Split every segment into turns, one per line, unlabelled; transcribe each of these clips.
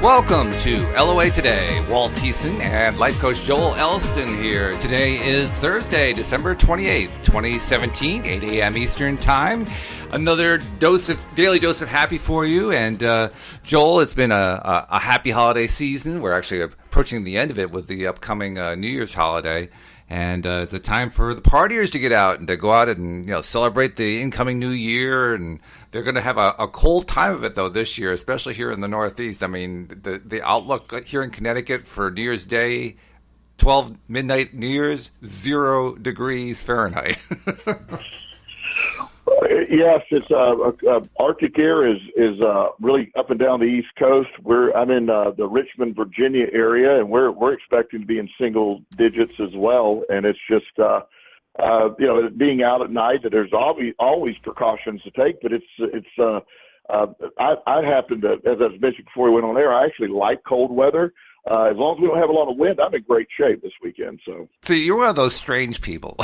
Welcome to LOA Today. Walt Thiessen and life coach Joel Elston here. Today is Thursday, December 28th, 2017, 8 a.m. Eastern Time. Another daily dose of happy for you. And Joel, it's been a happy holiday season. We're actually approaching the end of it with the upcoming New Year's holiday. And it's a time for the partiers to get out and to go out and celebrate the incoming new year. And they're going to have a cold time of it, though, this year, especially here in the Northeast. I mean, the outlook here in Connecticut for New Year's Day, 12 midnight New Year's, 0 degrees Fahrenheit.
Yes, it's Arctic air is really up and down the East Coast. I'm in the Richmond, Virginia area, and we're expecting to be in single digits as well. And it's just being out at night, that there's always precautions to take. But I happen to, as I mentioned before we went on air, I actually like cold weather. As long as we don't have a lot of wind, I'm in great shape this weekend. So,
see, you're one of those strange people.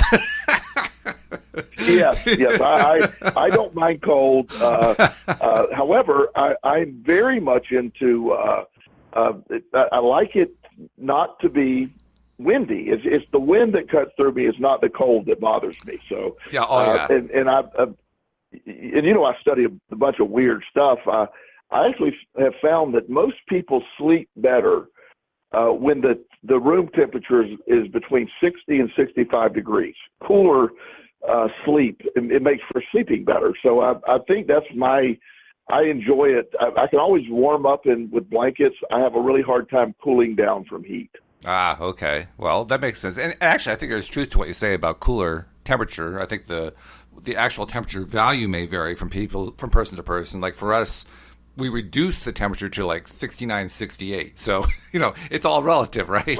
Yes. I don't mind cold. However, I'm very much into. I like it not to be windy. It's the wind that cuts through me. It's not the cold that bothers me. So,
yeah.
I study a bunch of weird stuff. I actually have found that most people sleep better when the room temperature is between 60 and 65 degrees. Cooler sleep, it makes for sleeping better. So I think that's I enjoy it. I can always warm up with blankets. I have a really hard time cooling down from heat.
Ah, okay. Well, that makes sense. And actually, I think there's truth to what you say about cooler temperature. I think the actual temperature value may vary from person to person. Like for us, we reduce the temperature to like 69, 68. So, it's all relative, right?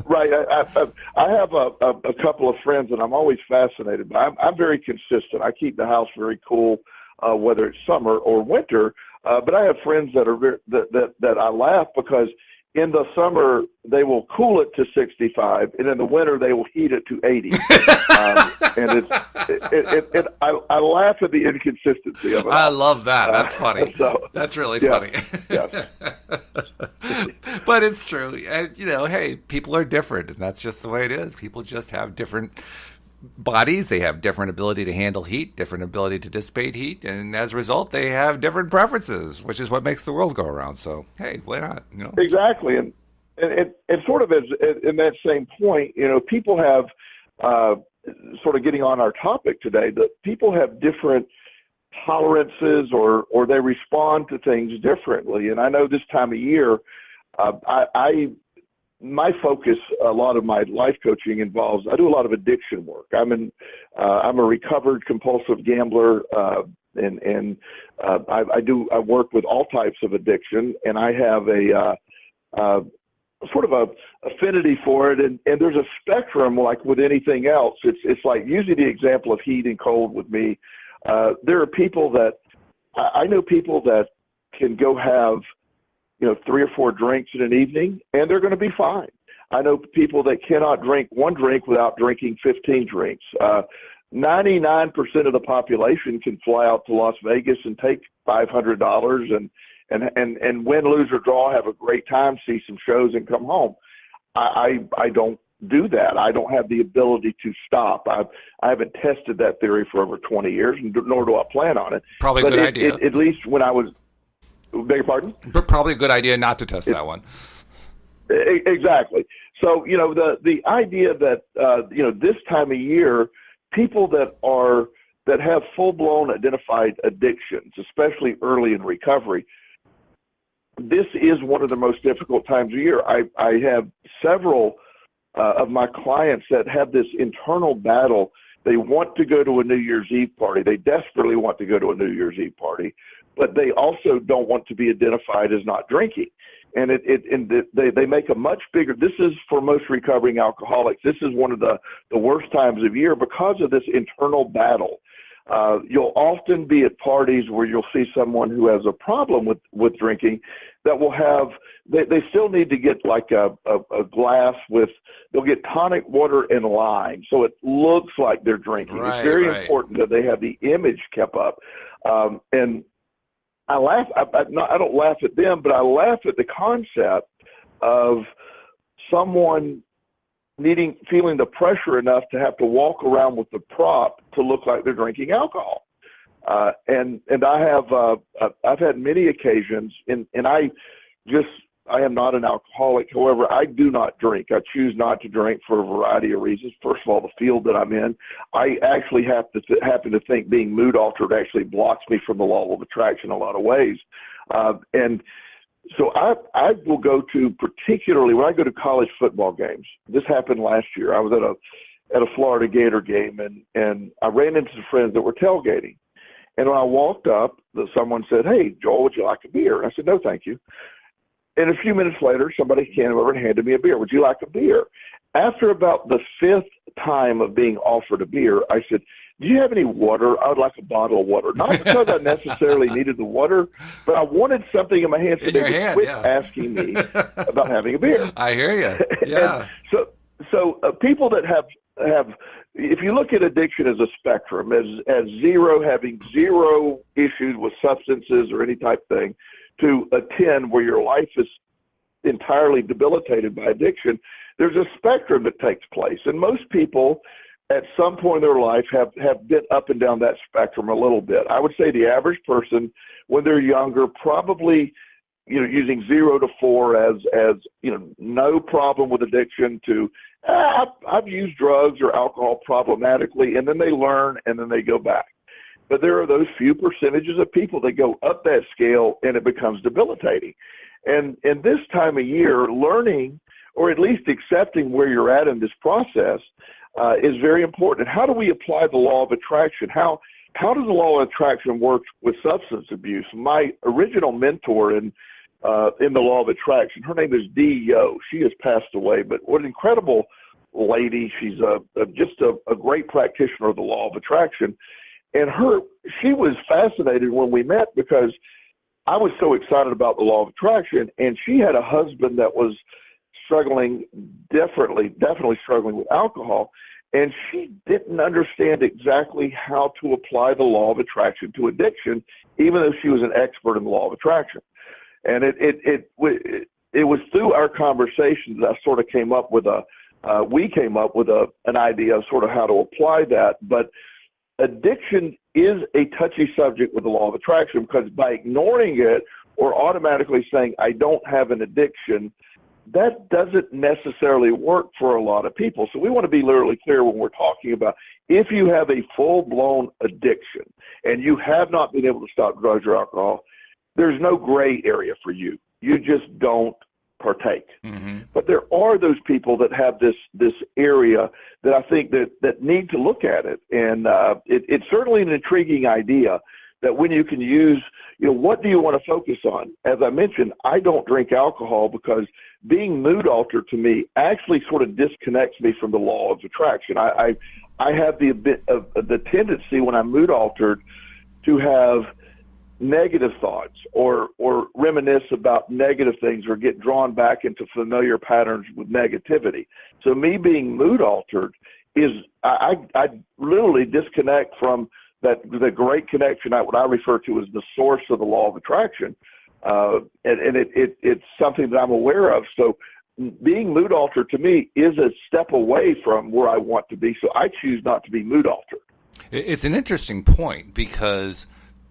Right. I have a couple of friends that I'm always fascinated by. I'm very consistent. I keep the house very cool, whether it's summer or winter. But I have friends that are that I laugh because in the summer they will cool it to 65, and in the winter they will heat it to 80. And I laugh at the inconsistency of it.
I love that. That's funny. That's really funny.
Yes.
But it's true. And, hey, people are different, and that's just the way it is. People just have different bodies. They have different ability to handle heat, different ability to dissipate heat, and as a result, they have different preferences, which is what makes the world go around. So, hey, why not?
Exactly. And sort of as in that same point, people have sort of getting on our topic today, that people have different tolerances or they respond to things differently. And I know this time of year, my focus, a lot of my life coaching involves, I do a lot of addiction work. I'm a recovered compulsive gambler, and I work with all types of addiction, and I have a sort of a affinity for it. And there's a spectrum, like with anything else. It's like using the example of heat and cold with me. There are people that I know people that can go have 3 or 4 drinks in an evening, and they're going to be fine. I know people that cannot drink one drink without drinking 15 drinks. 99% of the population can fly out to Las Vegas and take $500 and win, lose, or draw, have a great time, see some shows, and come home. I don't do that. I don't have the ability to stop. I haven't tested that theory for over 20 years, nor do I plan on it.
Probably a good idea.
At least when I was... Beg your pardon?
But probably a good idea not to test that one.
Exactly. So, the idea that, this time of year, people that have full-blown identified addictions, especially early in recovery, this is one of the most difficult times of year. I have several of my clients that have this internal battle. They want to go to a New Year's Eve party. They desperately want to go to a New Year's Eve party, but they also don't want to be identified as not drinking. And they make a much bigger, this is for most recovering alcoholics, this is one of the worst times of year because of this internal battle. You'll often be at parties where you'll see someone who has a problem with drinking that will have, they still need to get like a glass with, they'll get tonic water and lime. So it looks like they're drinking.
Right,
it's very important that they have the image kept up. And I laugh. I don't laugh at them, but I laugh at the concept of someone feeling the pressure enough to have to walk around with the prop to look like they're drinking alcohol. And I've had many occasions, and I am not an alcoholic. However, I do not drink. I choose not to drink for a variety of reasons. First of all, the field that I'm in, I actually happen to think being mood altered actually blocks me from the law of attraction in a lot of ways. And so I will go to, particularly when I go to college football games. This happened last year. I was at a Florida Gator game, and I ran into some friends that were tailgating. And when I walked up, someone said, "Hey, Joel, would you like a beer?" And I said, "No, thank you." And a few minutes later, somebody came over and handed me a beer. "Would you like a beer?" After about the fifth time of being offered a beer, I said, "Do you have any water? I would like a bottle of water." Not because I necessarily needed the water, but I wanted something in my hand, so they would quit asking me about having a beer.
I hear you. Yeah.
So people that have, if you look at addiction as a spectrum, as having zero issues with substances or any type thing, to a 10 where your life is entirely debilitated by addiction, there's a spectrum that takes place. And most people at some point in their life have been up and down that spectrum a little bit. I would say the average person when they're younger, probably, using 0 to 4 as no problem with addiction to I've used drugs or alcohol problematically, and then they learn and then they go back. But there are those few percentages of people that go up that scale and it becomes debilitating. And this time of year, learning or at least accepting where you're at in this process is very important. And how do we apply the law of attraction? How does the law of attraction work with substance abuse? My original mentor in the law of attraction, her name is Dee Yo. She has passed away, but what an incredible lady. She's just a great practitioner of the law of attraction. And she was fascinated when we met because I was so excited about the law of attraction, and she had a husband that was struggling, definitely struggling with alcohol, and she didn't understand exactly how to apply the law of attraction to addiction, even though she was an expert in the law of attraction. And it was through our conversations that I sort of came up with an idea of sort of how to apply that. But addiction is a touchy subject with the law of attraction because by ignoring it or automatically saying, "I don't have an addiction," that doesn't necessarily work for a lot of people. So we want to be literally clear when we're talking about if you have a full-blown addiction and you have not been able to stop drugs or alcohol, there's no gray area for you. You just don't partake. Mm-hmm. But there are those people that have this area that I think that need to look at it. And it's certainly an intriguing idea that when you can use, what do you want to focus on? As I mentioned, I don't drink alcohol because being mood altered to me actually sort of disconnects me from the law of attraction. I have the tendency when I'm mood altered to have negative thoughts or reminisce about negative things or get drawn back into familiar patterns with negativity. So me being mood altered is I literally disconnect from the great connection, what I refer to as the source of the law of attraction. And it's something that I'm aware of. So being mood altered to me is a step away from where I want to be. So I choose not to be mood altered.
It's an interesting point because,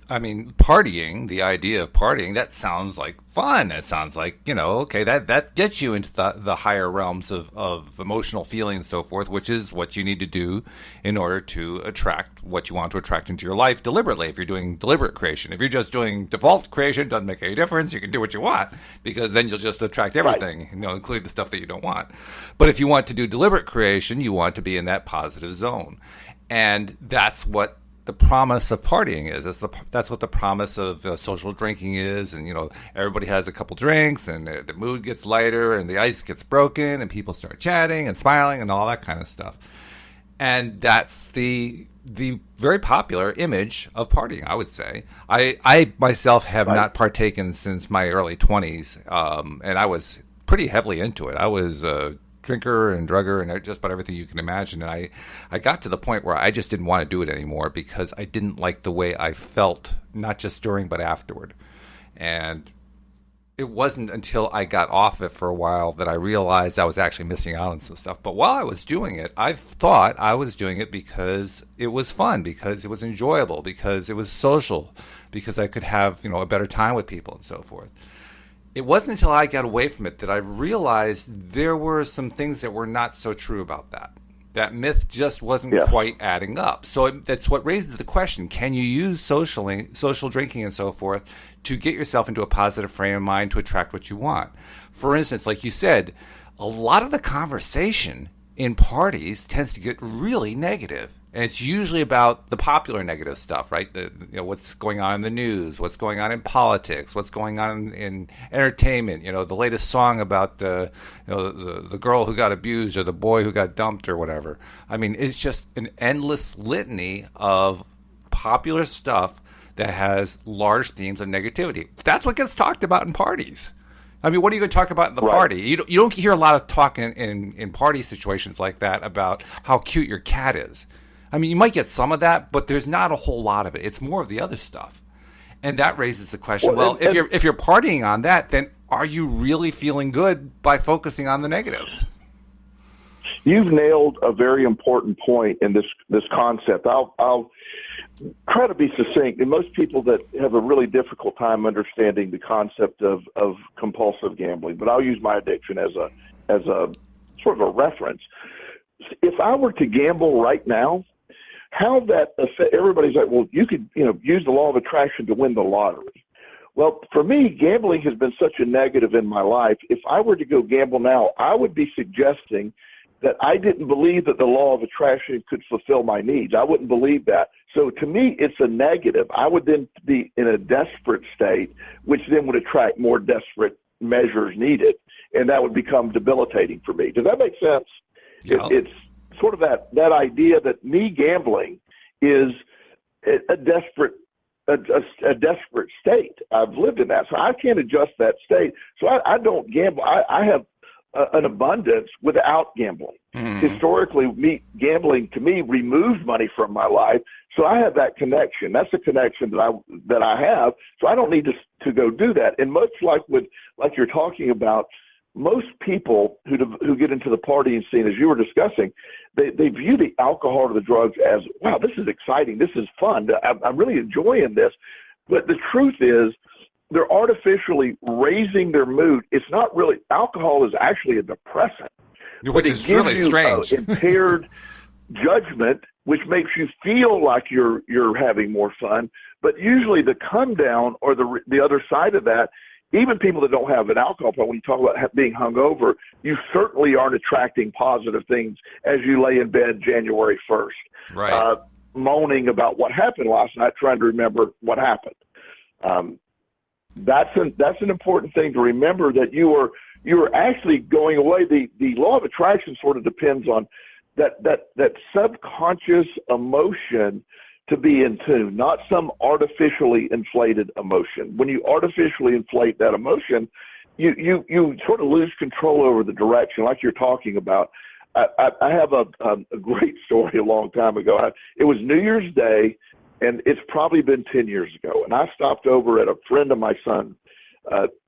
partying, the idea of partying, that sounds like fun. It sounds like, okay, that gets you into the higher realms of emotional feeling and so forth, which is what you need to do in order to attract what you want to attract into your life deliberately. If you're doing deliberate creation, if you're just doing default creation, doesn't make any difference. You can do what you want because then you'll just attract everything, right, including the stuff that you don't want. But if you want to do deliberate creation, you want to be in that positive zone. And that's what the promise of partying is. That's what the promise of social drinking is. And, everybody has a couple drinks and the mood gets lighter and the ice gets broken and people start chatting and smiling and all that kind of stuff. And that's the very popular image of partying, I would say. I myself have not partaken since my early 20s, and I was pretty heavily into it. I was drinker and drugger and just about everything you can imagine. And I got to the point where I just didn't want to do it anymore because I didn't like the way I felt, not just during, but afterward. And it wasn't until I got off it for a while that I realized I was actually missing out on some stuff. But while I was doing it, I thought I was doing it because it was fun, because it was enjoyable, because it was social, because I could have, a better time with people and so forth. It wasn't until I got away from it that I realized there were some things that were not so true about that. That myth just wasn't quite adding up. So that's what raises the question, can you use social drinking and so forth to get yourself into a positive frame of mind to attract what you want? For instance, like you said, a lot of the conversation in parties tends to get really negative. And it's usually about the popular negative stuff, right? What's going on in the news, what's going on in politics, what's going on in entertainment. The latest song about the girl who got abused or the boy who got dumped or whatever. I mean, it's just an endless litany of popular stuff that has large themes of negativity. That's what gets talked about in parties. I mean, what are you going to talk about in the party? You don't hear a lot of talk in party situations like that about how cute your cat is. I mean, you might get some of that, but there's not a whole lot of it. It's more of the other stuff. And that raises the question, if you're partying on that, then are you really feeling good by focusing on the negatives?
You've nailed a very important point in this concept. I'll try to be succinct. And most people that have a really difficult time understanding the concept of compulsive gambling, but I'll use my addiction as a sort of a reference. If I were to gamble right now, how that affect, everybody's like, well, you could use the law of attraction to win the lottery. Well, for me, gambling has been such a negative in my life. If I were to go gamble now, I would be suggesting that I didn't believe that the law of attraction could fulfill my needs. I wouldn't believe that. So to me, it's a negative. I would then be in a desperate state, which then would attract more desperate measures needed, and that would become debilitating for me. Does that make sense?
Yeah.
It's sort of that idea that me gambling is a desperate state. I've lived in that, so I can't adjust that state. So I don't gamble. I have an abundance without gambling. Historically, gambling to me removed money from my life, so I have that connection. That's a connection that I have. So I don't need to go do that. And much like you're talking about, most people who get into the partying scene, as you were discussing, they view the alcohol or the drugs as, wow, this is exciting, this is fun, I'm really enjoying this. But the truth is, they're artificially raising their mood. It's not really, alcohol is actually a depressant.
Which is really strange.
Impaired judgment, which makes you feel like you're having more fun. But usually the come down or the other side of that, even people that don't have an alcohol problem, when you talk about being hungover, you certainly aren't attracting positive things as you lay in bed January 1st,
right?
Moaning about what happened last night, trying to remember what happened. That's an important thing to remember, that you are actually going away. The law of attraction sort of depends on that subconscious emotion to be in tune, not some artificially inflated emotion. When you artificially inflate that emotion, you sort of lose control over the direction, like you're talking about. I have a great story a long time ago. It was New Year's Day, and it's probably been 10 years ago, and I stopped over at a friend of my son.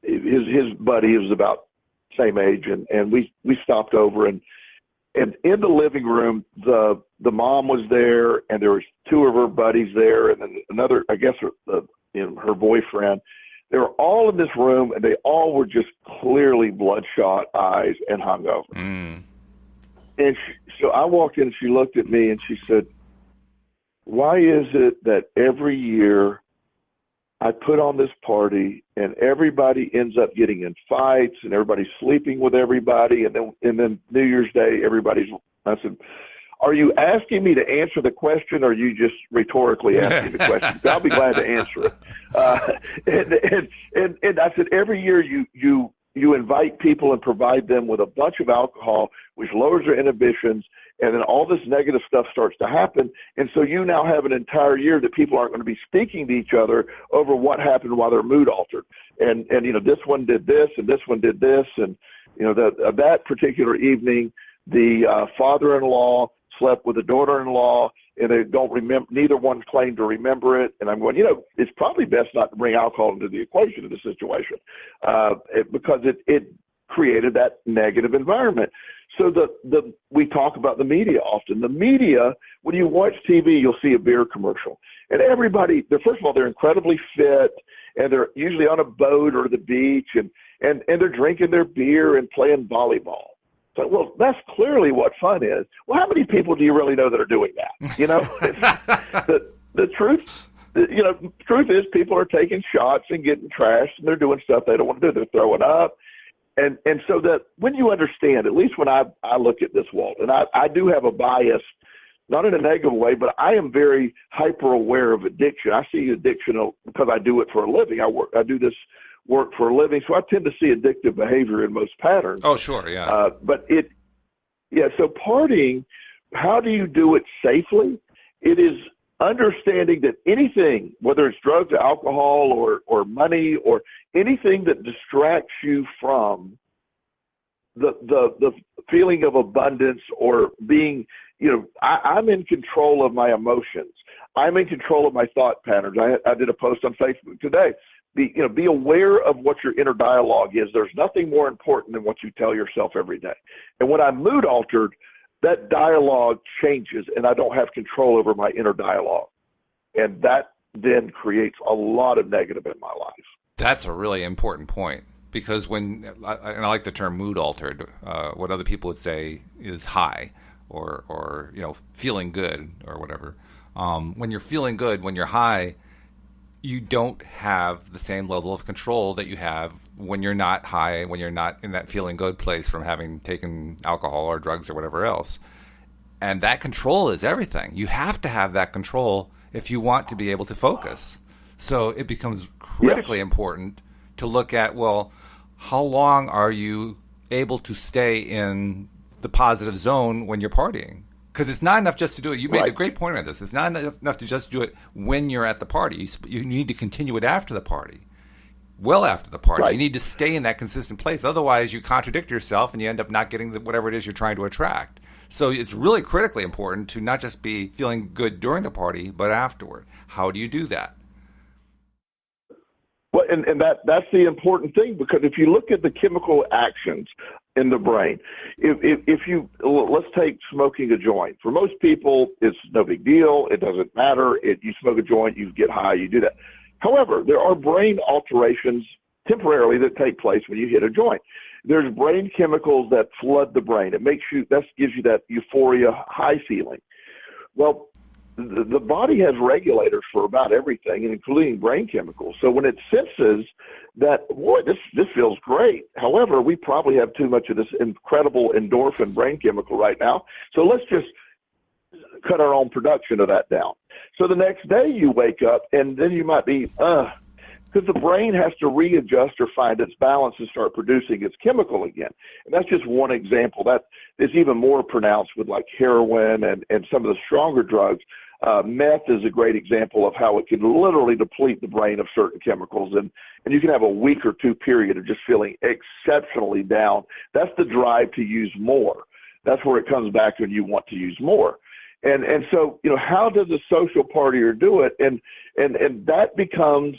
His buddy was about the same age, and we stopped over, and in the living room, the mom was there, and there was two of her buddies there, and then another, I guess, her boyfriend. They were all in this room, and they all were just clearly bloodshot eyes and hungover. And so I walked in, and she looked at me, and she said, "Why is it that every year I put on this party and everybody ends up getting in fights and everybody's sleeping with everybody, and then New Year's Day I said, "Are you asking me to answer the question, or are you just rhetorically asking the question?" I'll be glad to answer it. And I said, every year you invite people and provide them with a bunch of alcohol, which lowers their inhibitions, and then all this negative stuff starts to happen. And so you now have an entire year that people aren't going to be speaking to each other over what happened while their mood altered. And this one did this, and this one did this. And That particular evening, the father-in-law slept with the daughter-in-law, and they don't remember. Neither one claimed to remember it. And I'm going, it's probably best not to bring alcohol into the equation in this situation, because it created that negative environment. So we talk about the media often. The media, when you watch TV, you'll see a beer commercial, and everybody, first of all, they're incredibly fit, and they're usually on a boat or the beach, and they're drinking their beer and playing volleyball. So, well, that's clearly what fun is. Well, how many people do you really know that are doing that? The truth is people are taking shots and getting trashed, and they're doing stuff they don't want to do. They're throwing up. And so that when you understand, at least when I look at this, Walt, and I do have a bias, not in a negative way, but I am very hyper aware of addiction. I see addiction because I do it for a living. I do this work for a living, so I tend to see addictive behavior in most patterns.
Oh, sure, yeah.
So partying, how do you do it safely? It is understanding that anything, whether it's drugs, alcohol, or money, or anything that distracts you from the feeling of abundance or being, I'm in control of my emotions. I'm in control of my thought patterns. I did a post on Facebook today. Be aware of what your inner dialogue is. There's nothing more important than what you tell yourself every day. And when I'm mood altered, that dialogue changes, and I don't have control over my inner dialogue. And that then creates a lot of negative in my life.
That's a really important point, because and I like the term mood altered, what other people would say is high or feeling good or whatever. When you're feeling good, when you're high, you don't have the same level of control that you have when you're not high, when you're not in that feeling good place from having taken alcohol or drugs or whatever else. And that control is everything. You have to have that control if you want to be able to focus. So it becomes critically important to look at, well, how long are you able to stay in the positive zone when you're partying? Because it's not enough just to do it. You made a great point on this. It's not enough to just do it when you're at the party. You need to continue it after the party, well after the party. Right. You need to stay in that consistent place. Otherwise, you contradict yourself and you end up not getting whatever it is you're trying to attract. So it's really critically important to not just be feeling good during the party, but afterward. How do you do that?
Well, and that's the important thing, because if you look at the chemical actions in the brain, let's take smoking a joint. For most people, it's no big deal. It doesn't matter. You smoke a joint, you get high, you do that. However, there are brain alterations temporarily that take place when you hit a joint. There's brain chemicals that flood the brain. That gives you that euphoria high feeling. Well, the body has regulators for about everything, including brain chemicals. So when it senses that, boy, this feels great. However, we probably have too much of this incredible endorphin brain chemical right now. So let's just cut our own production of that down. So the next day you wake up, and then you might be, because the brain has to readjust or find its balance and start producing its chemical again. And that's just one example. That is even more pronounced with like heroin and some of the stronger drugs. Meth is a great example of how it can literally deplete the brain of certain chemicals, and you can have a week or two period of just feeling exceptionally down. That's the drive to use more. That's where it comes back when you want to use more. And so, how does a social partier do it? And that becomes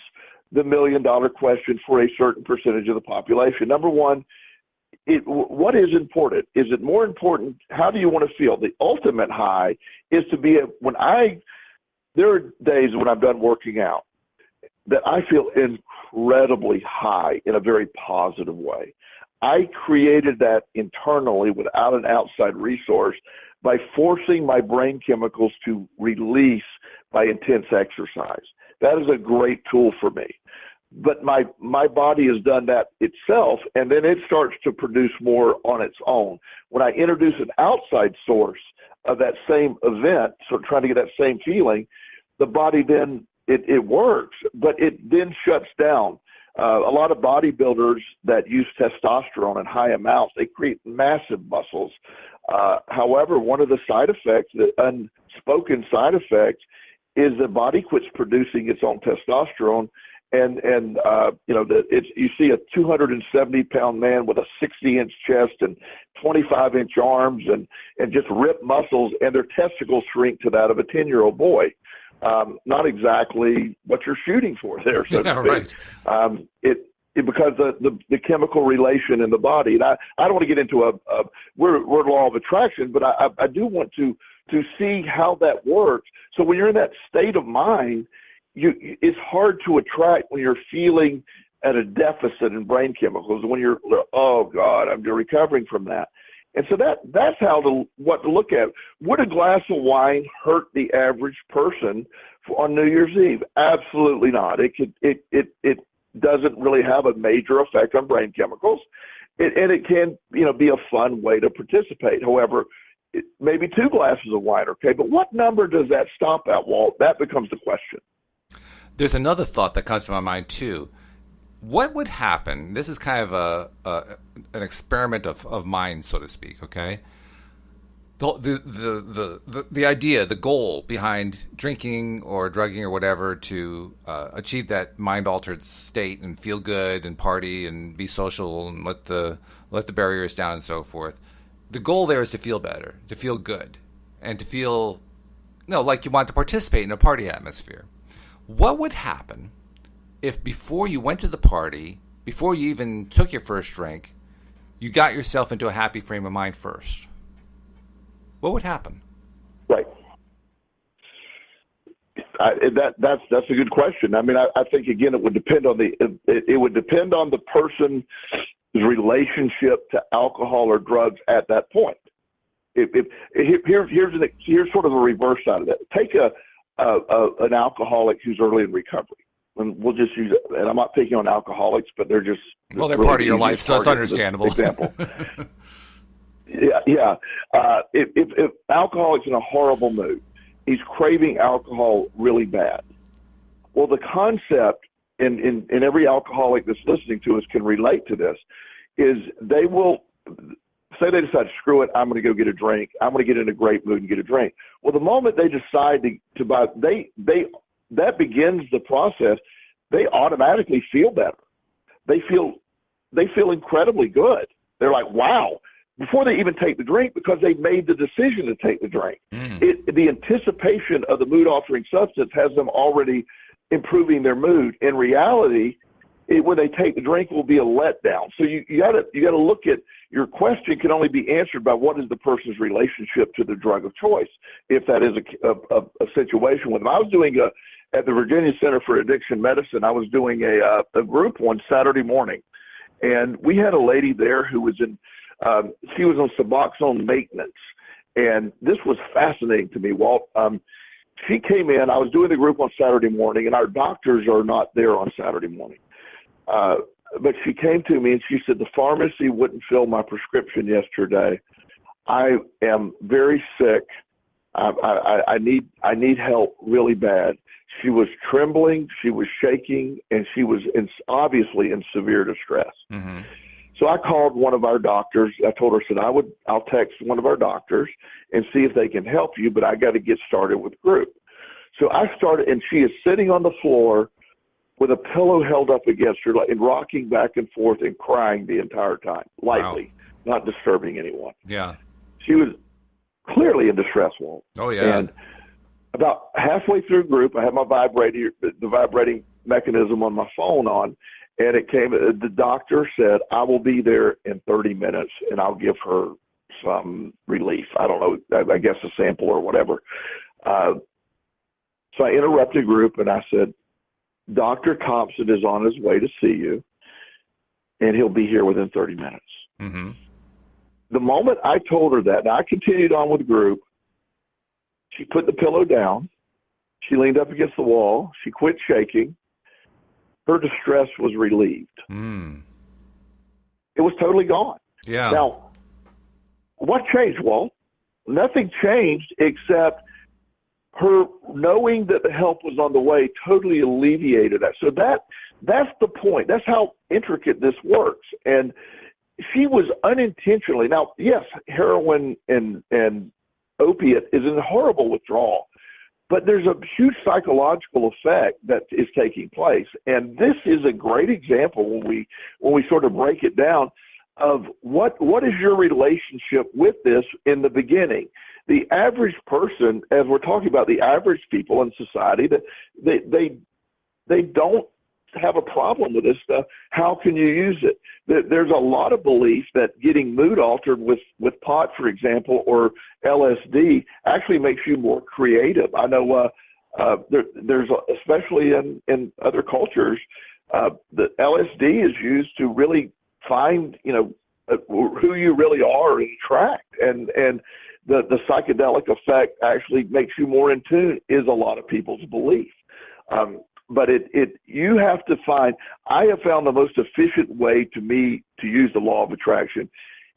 the $1 million question for a certain percentage of the population. Number one, what is important? Is it more important? How do you want to feel? The ultimate high is to be there are days when I'm done working out that I feel incredibly high in a very positive way. I created that internally without an outside resource by forcing my brain chemicals to release by intense exercise. That is a great tool for me. But my body has done that itself, and then it starts to produce more on its own. When I introduce an outside source of that same event, so trying to get that same feeling, the body then, it works, but it then shuts down. A lot of bodybuilders that use testosterone in high amounts, they create massive muscles. However, one of the side effects, the unspoken side effects, is the body quits producing its own testosterone, you see a 270-pound man with a 60-inch chest and 25-inch arms and just ripped muscles, and their testicles shrink to that of a 10-year-old boy. Not exactly what you're shooting for there, so to speak. Right. Because the chemical relation in the body, and I don't want to get into we're law of attraction, but I do want to see how that works. So when you're in that state of mind, it's hard to attract when you're feeling at a deficit in brain chemicals. When you're, oh God, I'm recovering from that. And so that's what to look at. Would a glass of wine hurt the average person on New Year's Eve? Absolutely not. It doesn't really have a major effect on brain chemicals, and it can be a fun way to participate. However, maybe 2 glasses of wine, okay, but what number does that stop at, Walt? That becomes the question.
There's another thought that comes to my mind too. What would happen? This is kind of an experiment of mind, so to speak. Okay, the idea, the goal behind drinking or drugging or whatever to achieve that mind-altered state and feel good and party and be social and let the barriers down and so forth. The goal there is to feel better, to feel good, and to feel like you want to participate in a party atmosphere. What would happen if before you went to the party, before you even took your first drink, you got yourself into a happy frame of mind first? What would happen?
Right. That's a good question. I mean, I think again it would depend on the person's relationship to alcohol or drugs at that point. Here's sort of the reverse side of that. Take an alcoholic who's early in recovery. And we'll just use it. And I'm not picking on alcoholics, but they're just
they're really part of your life, so it's understandable.
Example. Yeah. If alcoholic's in a horrible mood, he's craving alcohol really bad. Well, the concept, and every alcoholic that's listening to us can relate to this, is they will say they decide, screw it, I'm going to go get a drink. I'm going to get in a great mood and get a drink. Well, the moment they decide to buy, that begins the process. They automatically feel better. They feel incredibly good. They're like, wow, before they even take the drink, because they made the decision to take the drink. The anticipation of the mood-altering substance has them already improving their mood. In reality, when they take the drink, will be a letdown. So you got to look at, your question can only be answered by what is the person's relationship to the drug of choice, if that is a situation with them. I was doing at the Virginia Center for Addiction Medicine, I was doing a group one Saturday morning, and we had a lady there who was she was on Suboxone maintenance, and this was fascinating to me, Walt. She came in, I was doing the group on Saturday morning, and our doctors are not there on Saturday morning. But she came to me and she said, the pharmacy wouldn't fill my prescription yesterday. I am very sick. I need help really bad. She was trembling, she was shaking, and she was obviously in severe distress. Mm-hmm. So I called one of our doctors. I told her, I said, I'll text one of our doctors and see if they can help you, but I got to get started with group. So I started, and she is sitting on the floor with a pillow held up against her and rocking back and forth and crying the entire time, lightly, not disturbing anyone.
Yeah.
She was clearly in distress, Walt.
Oh, yeah.
And about halfway through group, I had my the vibrating mechanism on my phone on, and it came, the doctor said, I will be there in 30 minutes, and I'll give her some relief. I don't know, I guess a sample or whatever. So I interrupted group, and I said, Dr. Thompson is on his way to see you, and he'll be here within 30 minutes. Mm-hmm. The moment I told her that, now I continued on with the group, she put the pillow down, she leaned up against the wall, she quit shaking, her distress was relieved. It was totally gone.
Yeah.
Now, what changed, Walt? Nothing changed except her knowing that the help was on the way totally alleviated that. So that's the point. That's how intricate this works. And she was unintentionally, now, yes, heroin and opiate is a horrible withdrawal, but there's a huge psychological effect that is taking place. And this is a great example when we sort of break it down of what is your relationship with this in the beginning. The average person, as we're talking about the average people in society, that they don't have a problem with this stuff. How can you use it? There's a lot of belief that getting mood altered with pot, for example, or LSD actually makes you more creative. I know there's especially in other cultures, the LSD is used to really find, who you really are and track. And the psychedelic effect actually makes you more in tune is a lot of people's belief. But you have to find, I have found the most efficient way to use the law of attraction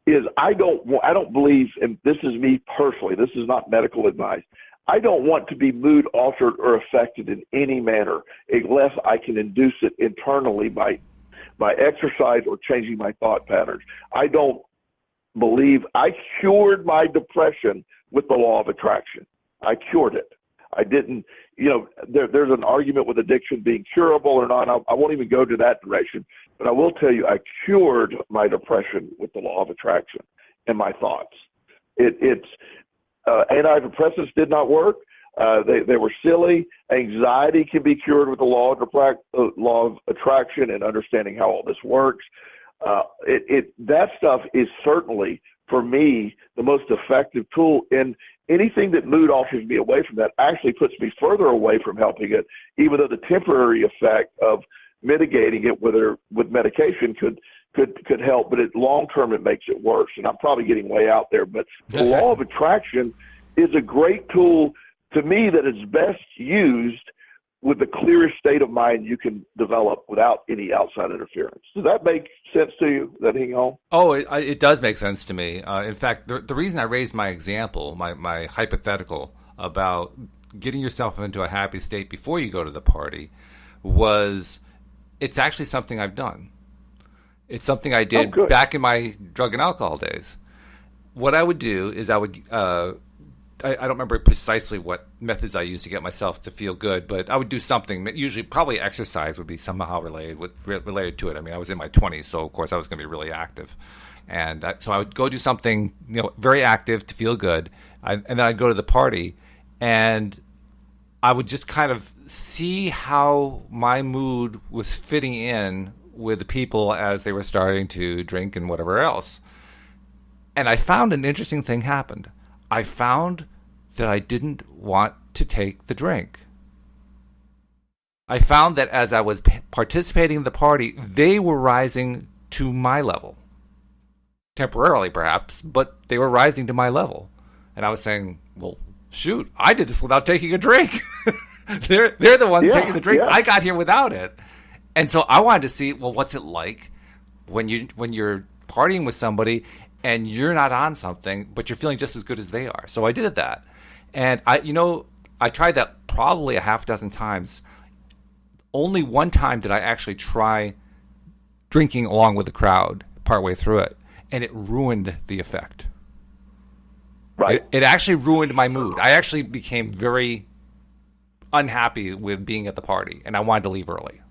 is I don't believe, and this is me personally, this is not medical advice. I don't want to be mood altered or affected in any manner unless I can induce it internally by exercise or changing my thought patterns. I don't believe I cured my depression with the law of attraction. I cured it. I didn't, there's an argument with addiction being curable or not. I won't even go to that direction, but I will tell you, I cured my depression with the law of attraction and my thoughts. Antidepressants did not work. They were silly. Anxiety can be cured with the law of attraction and understanding how all this works. That stuff is certainly, for me, the most effective tool. And anything that mood alters me away from that actually puts me further away from helping it, even though the temporary effect of mitigating it with medication could help, but long term it makes it worse. And I'm probably getting way out there, but the law of attraction is a great tool to me that is best used with the clearest state of mind you can develop without any outside interference. Does that make sense to you? Does that hang on?
Oh, it does make sense to me. In fact, the reason I raised my example, my hypothetical about getting yourself into a happy state before you go to the party was it's actually something I've done. It's something I did back in my drug and alcohol days. What I would do is I would I don't remember precisely what methods I used to get myself to feel good, but I would do something. Usually, probably exercise would be somehow related to it. I mean, I was in my 20s, so of course I was going to be really active, and so I would go do something, very active to feel good, and then I'd go to the party, and I would just kind of see how my mood was fitting in with the people as they were starting to drink and whatever else, and I found an interesting thing happened. I found that I didn't want to take the drink. I found that as I was participating in the party, they were rising to my level. Temporarily, perhaps, but they were rising to my level. And I was saying, well, shoot, I did this without taking a drink. They're the ones taking the drinks. Yeah. I got here without it. And so I wanted to see, well, what's it like when you're partying with somebody and you're not on something, but you're feeling just as good as they are. So I did that. And I tried that probably a half dozen times. Only one time did I actually try drinking along with the crowd partway through it, and it ruined the effect.
Right.
It actually ruined my mood. I actually became very unhappy with being at the party, and I wanted to leave early.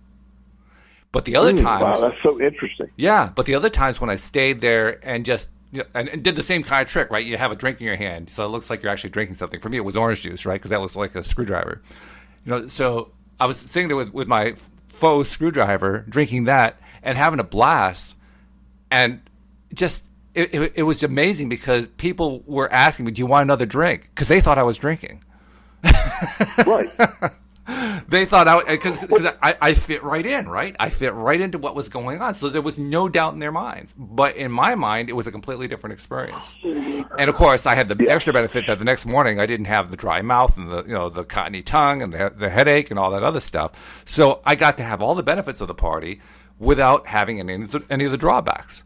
But the other times...
Wow, that's so interesting.
Yeah, but the other times when I stayed there and just... and did the same kind of trick, right? You have a drink in your hand, so it looks like you're actually drinking something. For me, it was orange juice, right? Because that looks like a screwdriver. So I was sitting there with my faux screwdriver, drinking that, and having a blast. And just, it was amazing because people were asking me, do you want another drink? Because they thought I was drinking.
Right.
They thought because I fit right in, right? I fit right into what was going on, so there was no doubt in their minds. But in my mind, it was a completely different experience. And of course, I had the extra benefit that the next morning I didn't have the dry mouth and the cottony tongue and the headache and all that other stuff. So I got to have all the benefits of the party without having any of the drawbacks.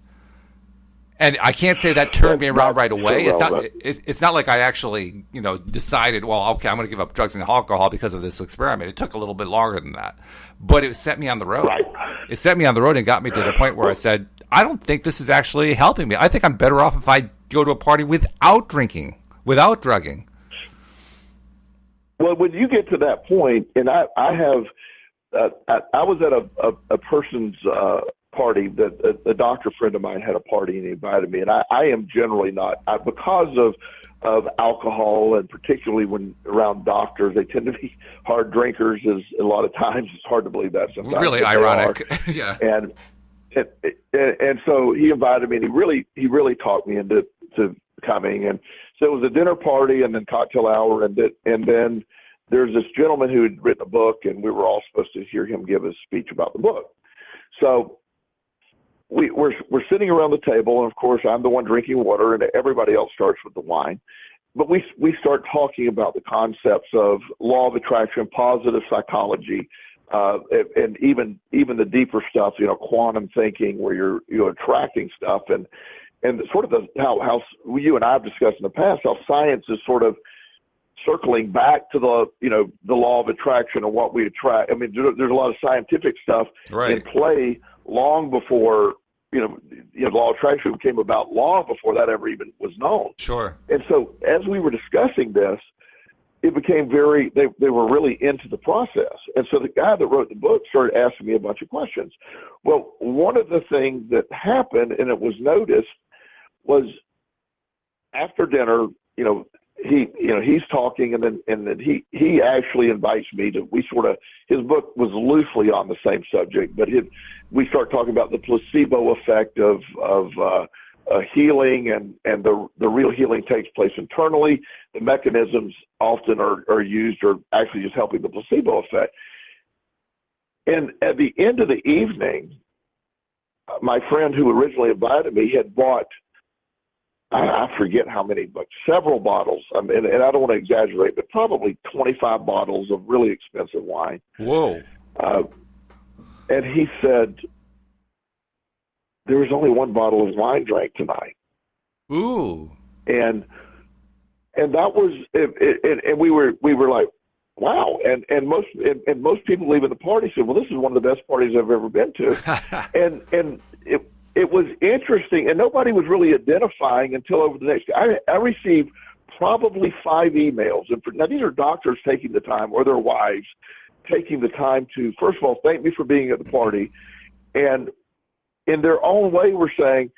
And I can't say that turned me around right away. It's not like I actually, decided, well, okay, I'm going to give up drugs and alcohol because of this experiment. It took a little bit longer than that. But it set me on the road.
Right.
It set me on the road and got me to the point where I said, I don't think this is actually helping me. I think I'm better off if I go to a party without drinking, without drugging.
Well, when you get to that point, and I have, I was at a person's party that a doctor friend of mine had a party and he invited me, and I am generally not because of alcohol, and particularly when around doctors, they tend to be hard drinkers. As a lot of times, it's hard to believe that sometimes.
Really ironic, yeah.
And so he invited me, and he really talked me into coming, and so it was a dinner party and then cocktail hour, and then there's this gentleman who had written a book, and we were all supposed to hear him give a speech about the book. So we're sitting around the table, and of course I'm the one drinking water, and everybody else starts with the wine. But we start talking about the concepts of law of attraction, positive psychology, and even the deeper stuff, quantum thinking, where you're attracting stuff, and sort of how you and I have discussed in the past, how science is sort of circling back to the law of attraction and what we attract. I mean, there's a lot of scientific stuff in play long before the law of attraction came about, long before that ever even was known.
Sure.
And so as we were discussing this, it became they were really into the process. And so the guy that wrote the book started asking me a bunch of questions. Well, one of the things that happened, and it was noticed, was after dinner, he's talking, and then he actually invites me to, his book was loosely on the same subject, but we start talking about the placebo effect of healing, and the real healing takes place internally. The mechanisms often are used, or actually just helping the placebo effect. And at the end of the evening, my friend who originally invited me had bought, I forget how many, but several bottles. And I don't want to exaggerate, but probably 25 bottles of really expensive wine.
Whoa.
And he said, there was only one bottle of wine drank tonight.
Ooh.
And that was, and we were like, wow. And most people leaving the party said, well, this is one of the best parties I've ever been to. and it was interesting, and nobody was really identifying until over the next day. I received probably 5 emails. And now these are doctors taking the time, or their wives taking the time to, first of all, thank me for being at the party. And in their own way, were saying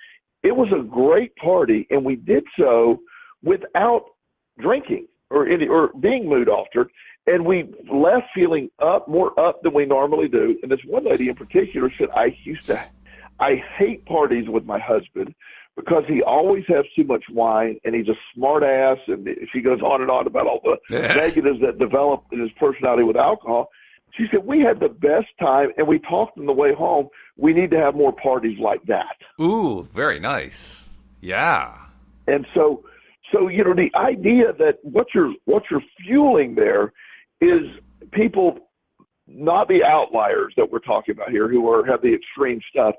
it was a great party, and we did so without drinking or being mood altered. And we left feeling more up than we normally do. And this one lady in particular said, I hate parties with my husband because he always has too much wine, and he's a smart ass. And she goes on and on about all the negatives that develop in his personality with alcohol. She said, we had the best time, and we talked on the way home. We need to have more parties like that.
Ooh, very nice. Yeah.
And so the idea that what you're fueling there is people, not the outliers that we're talking about here, who have the extreme stuff.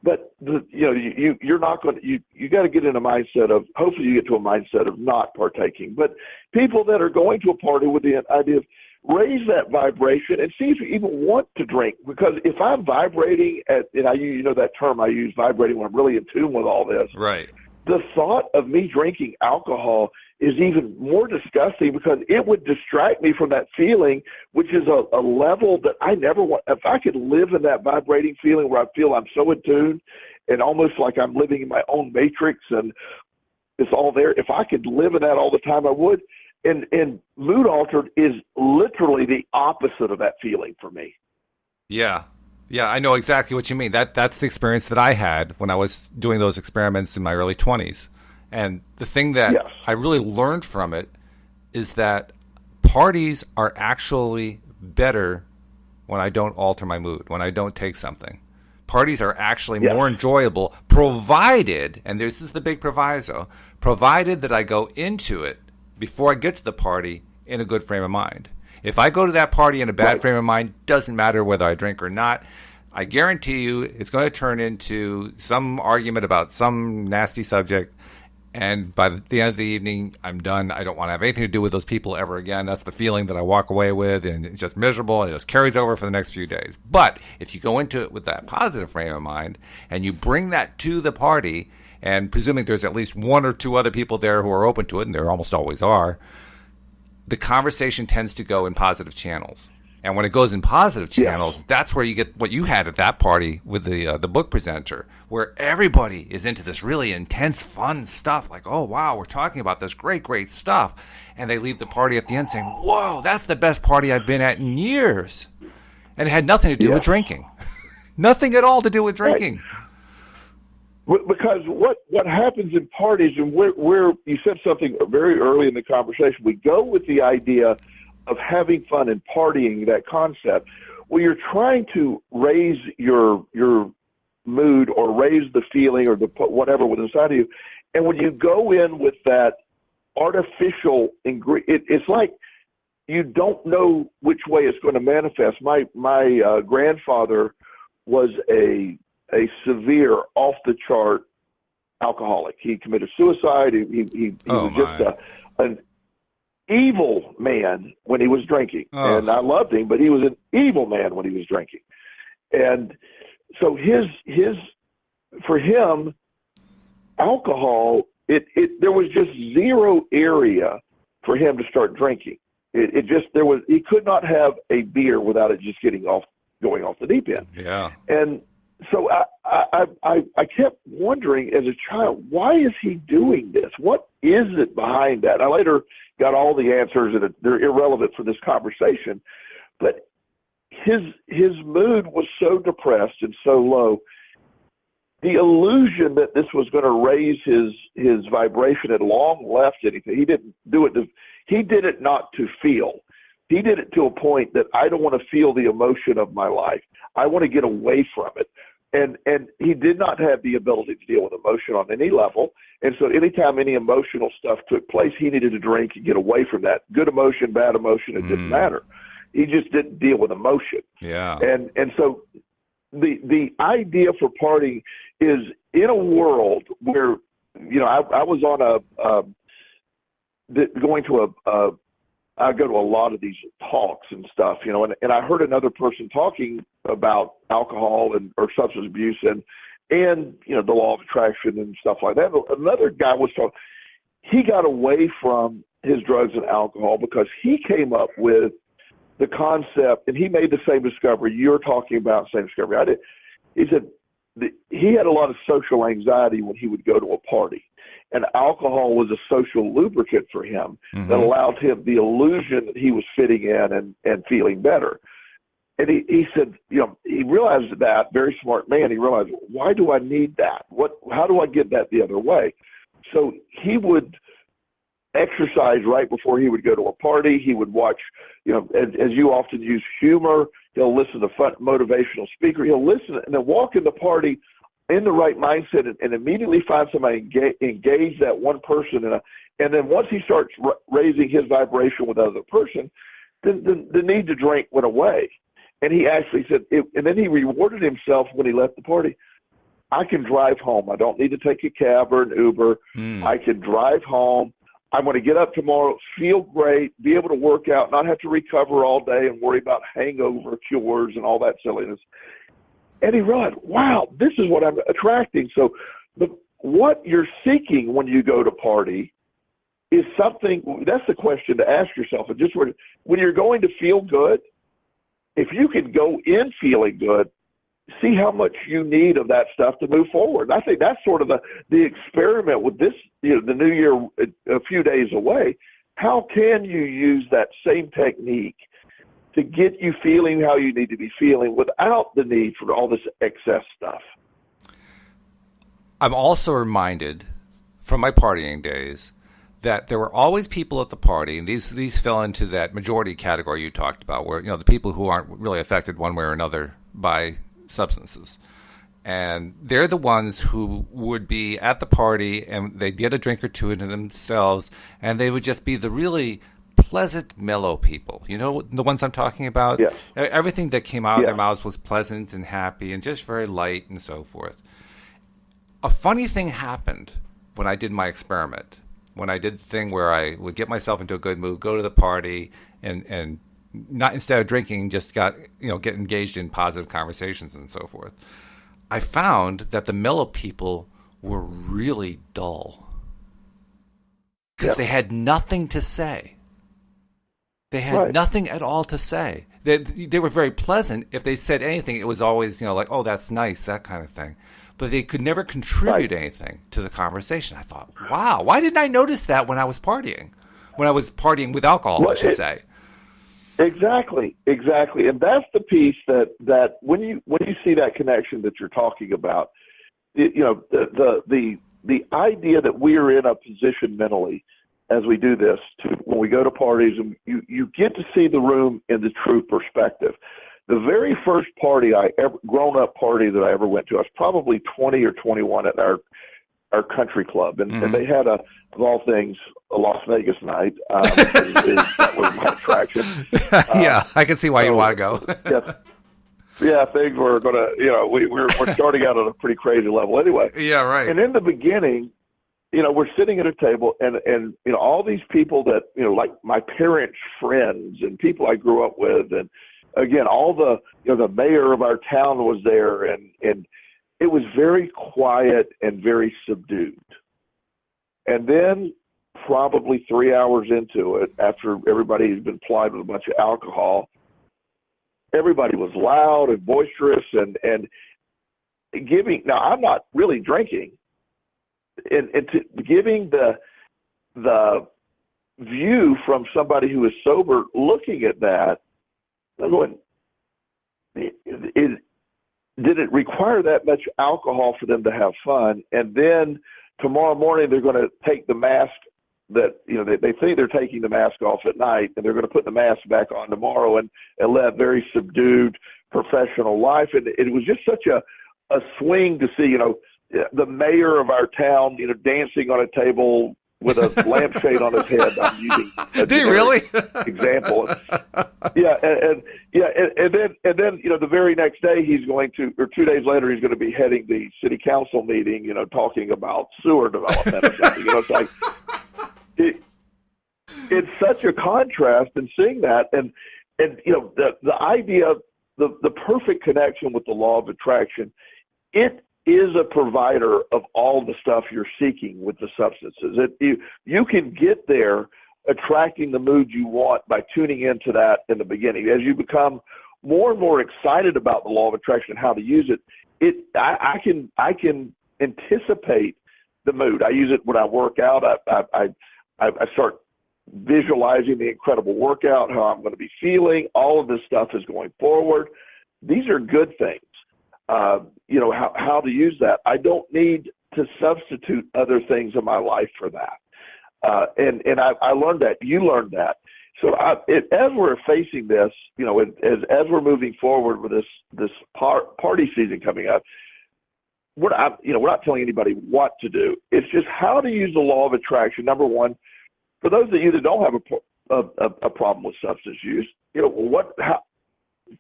But you're not going to. You got to get in a mindset of. Hopefully, you get to a mindset of not partaking. But people that are going to a party with the idea of raise that vibration and see if you even want to drink. Because if I'm vibrating and that term I use, vibrating, when I'm really in tune with all this.
Right.
The thought of me drinking alcohol is even more disgusting, because it would distract me from that feeling, which is a level that I never want. If I could live in that vibrating feeling where I feel I'm so in tune and almost like I'm living in my own matrix and it's all there, if I could live in that all the time, I would. And mood altered is literally the opposite of that feeling for me.
Yeah. Yeah, I know exactly what you mean. That's the experience that I had when I was doing those experiments in my early 20s. And the thing that I really learned from it is that parties are actually better when I don't alter my mood, when I don't take something. Parties are actually more enjoyable, provided, and this is the big proviso, provided that I go into it before I get to the party in a good frame of mind. If I go to that party in a bad frame of mind, doesn't matter whether I drink or not, I guarantee you it's going to turn into some argument about some nasty subject, and by the end of the evening, I'm done. I don't want to have anything to do with those people ever again. That's the feeling that I walk away with, and it's just miserable, and it just carries over for the next few days. But if you go into it with that positive frame of mind, and you bring that to the party, and presuming there's at least 1 or 2 other people there who are open to it, and there almost always are, the conversation tends to go in positive channels. And when it goes in positive channels, that's where you get what you had at that party with the book presenter, where everybody is into this really intense, fun stuff. Like, oh, wow, we're talking about this great, great stuff. And they leave the party at the end saying, whoa, that's the best party I've been at in years. And it had nothing to do with drinking. Nothing at all to do with drinking.
Right. Because what happens in parties, and where you said something very early in the conversation, we go with the idea of having fun and partying, that concept. Well, you're trying to raise your mood or raise the feeling or the whatever within inside of you. And when you go in with that artificial ingredient, it's like you don't know which way it's going to manifest. My grandfather was a severe, off the chart alcoholic. He committed suicide. He was just an evil man when he was drinking. And I loved him, but he was an evil man when he was drinking. And so for him, alcohol, there was just zero area for him to start drinking. He could not have a beer without it just going off the deep end.
Yeah.
And so I kept wondering as a child, why is he doing this? What is it behind that? I later got all the answers, and they're irrelevant for this conversation. But his mood was so depressed and so low. The illusion that this was going to raise his vibration had long left anything. He didn't do it. He did it not to feel. He did it to a point that I don't want to feel the emotion of my life. I want to get away from it. And he did not have the ability to deal with emotion on any level. And so anytime any emotional stuff took place, he needed to drink and get away from that. Good emotion, bad emotion, it didn't matter. He just didn't deal with emotion.
Yeah.
And so the idea for partying is in a world where, I was on going to I go to a lot of these talks and stuff, and I heard another person talking about alcohol or substance abuse and the law of attraction and stuff like that. Another guy was talking. He got away from his drugs and alcohol because he came up with the concept, and he made the same discovery you're talking about. Same discovery I did. He said he had a lot of social anxiety when he would go to a party. And alcohol was a social lubricant for him that allowed him the illusion that he was fitting in and feeling better. And he said, he realized that, very smart man, he realized, why do I need that? How do I get that the other way? So he would exercise right before he would go to a party. He would watch, as you often use, humor. He'll listen to fun, motivational speaker. He'll listen and then walk in the party in the right mindset and immediately find somebody engage that one person. And then once he starts raising his vibration with another person, then the need to drink went away. And he actually said, and then he rewarded himself when he left the party. I can drive home. I don't need to take a cab or an Uber. I can drive home. I'm going to get up tomorrow, feel great, be able to work out, not have to recover all day and worry about hangover cures and all that silliness. And he realized, wow, this is what I'm attracting. So what you're seeking when you go to party is something, that's the question to ask yourself. And just when you're going to feel good, if you can go in feeling good, see how much you need of that stuff to move forward. And I think that's sort of the experiment with this, the new year a few days away. How can you use that same technique to get you feeling how you need to be feeling without the need for all this excess stuff?
I'm also reminded from my partying days that there were always people at the party, and these fell into that majority category you talked about, where the people who aren't really affected one way or another by substances. And they're the ones who would be at the party and they'd get a drink or two into themselves, and they would just be the really pleasant, mellow people. You know the ones I'm talking about?
Yes.
Everything that came out of their mouths was pleasant and happy and just very light and so forth. A funny thing happened when I did my experiment, when I did the thing where I would get myself into a good mood, go to the party, and not, instead of drinking, just get engaged in positive conversations and so forth. I found that the mellow people were really dull because they had nothing to say. They had nothing at all to say. They were very pleasant. If they said anything, it was always, like, oh, that's nice, that kind of thing. But they could never contribute anything to the conversation. I thought, wow, why didn't I notice that when I was partying? When I was partying with alcohol, I should say.
Exactly. And that's the piece that when you see that connection that you're talking about, the idea that we are in a position mentally as we do this, when we go to parties, and you get to see the room in the true perspective. The very first grown-up party that I ever went to, I was probably 20 or 21 at our country club, and they had of all things, a Las Vegas night. That was my attraction.
Yeah, I can see why you want to go.
Yeah, things were going to, we're starting out at a pretty crazy level anyway.
Yeah, right.
And in the beginning, we're sitting at a table, and all these people that, like my parents' friends and people I grew up with, and again, all the mayor of our town was there, and it was very quiet and very subdued. And then probably 3 hours into it, after everybody had been plied with a bunch of alcohol, everybody was loud and boisterous and giving. Now, I'm not really drinking. And giving the view from somebody who is sober looking at that, I'm going, did it require that much alcohol for them to have fun? And then tomorrow morning they're going to take the mask that, they think they're taking the mask off at night, and they're going to put the mask back on tomorrow and live very subdued professional life. And it was just such a swing to see, the mayor of our town, dancing on a table with a lampshade on his head. I'm using a
Did he really?
example. Yeah, and then the very next day he's going to, or 2 days later, he's going to be heading the city council meeting, talking about sewer development or something. It's like it's such a contrast in seeing that, and the idea, the perfect connection with the law of attraction. It is a provider of all the stuff you're seeking with the substances. You can get there attracting the mood you want by tuning into that in the beginning. As you become more and more excited about the law of attraction and how to use it, I can anticipate the mood. I use it when I work out. I start visualizing the incredible workout, how I'm going to be feeling. All of this stuff is going forward. These are good things. How to use that. I don't need to substitute other things in my life for that. And I learned that. You learned that. So as we're facing this, as we're moving forward with this party season coming up, we're not telling anybody what to do. It's just how to use the law of attraction. Number one, for those of you that don't have a problem with substance use, how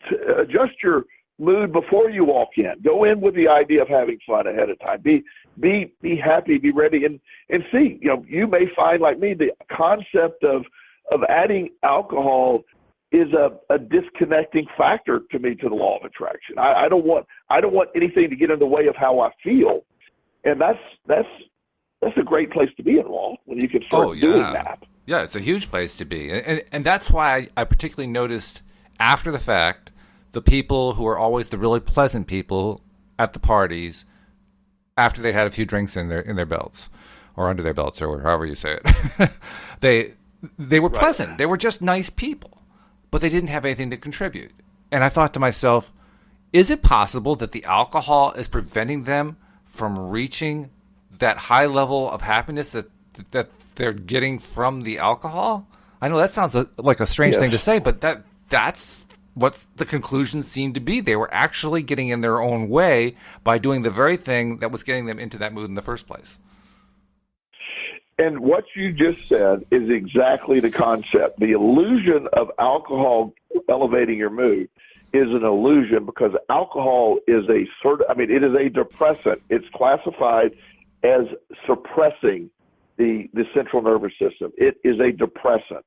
to adjust your mood before you walk in. Go in with the idea of having fun ahead of time. Be happy, be ready, and see. You may find, like me, the concept of adding alcohol is a disconnecting factor to me to the law of attraction. I don't want anything to get in the way of how I feel, and that's a great place to be involved when you can start doing that.
Yeah, it's a huge place to be, and that's why I particularly noticed after the fact the people who are always the really pleasant people at the parties after they had a few drinks in their belts or under their belts or however you say it. they were pleasant. Right. They were just nice people, but they didn't have anything to contribute. And I thought to myself, is it possible that the alcohol is preventing them from reaching that high level of happiness that they're getting from the alcohol? I know that sounds like a strange thing to say, but that's what the conclusion seemed to be. They were actually getting in their own way by doing the very thing that was getting them into that mood in the first place.
And what you just said is exactly the concept. The illusion of alcohol elevating your mood is an illusion because alcohol is it is a depressant. It's classified as suppressing the central nervous system. It is a depressant.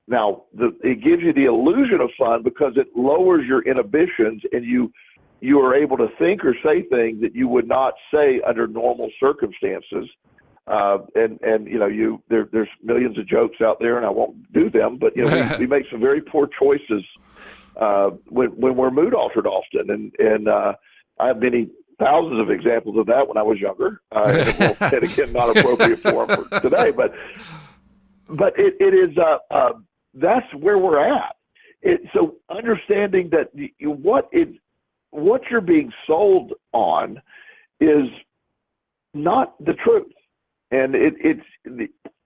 Now, it gives you the illusion of fun because it lowers your inhibitions and you are able to think or say things that you would not say under normal circumstances. And there's millions of jokes out there, and I won't do them, but we make some very poor choices when we're mood altered often, and I have many thousands of examples of that when I was younger, and again, not appropriate for today, but it is that's where we're at. So understanding that what you're being sold on is not the truth. And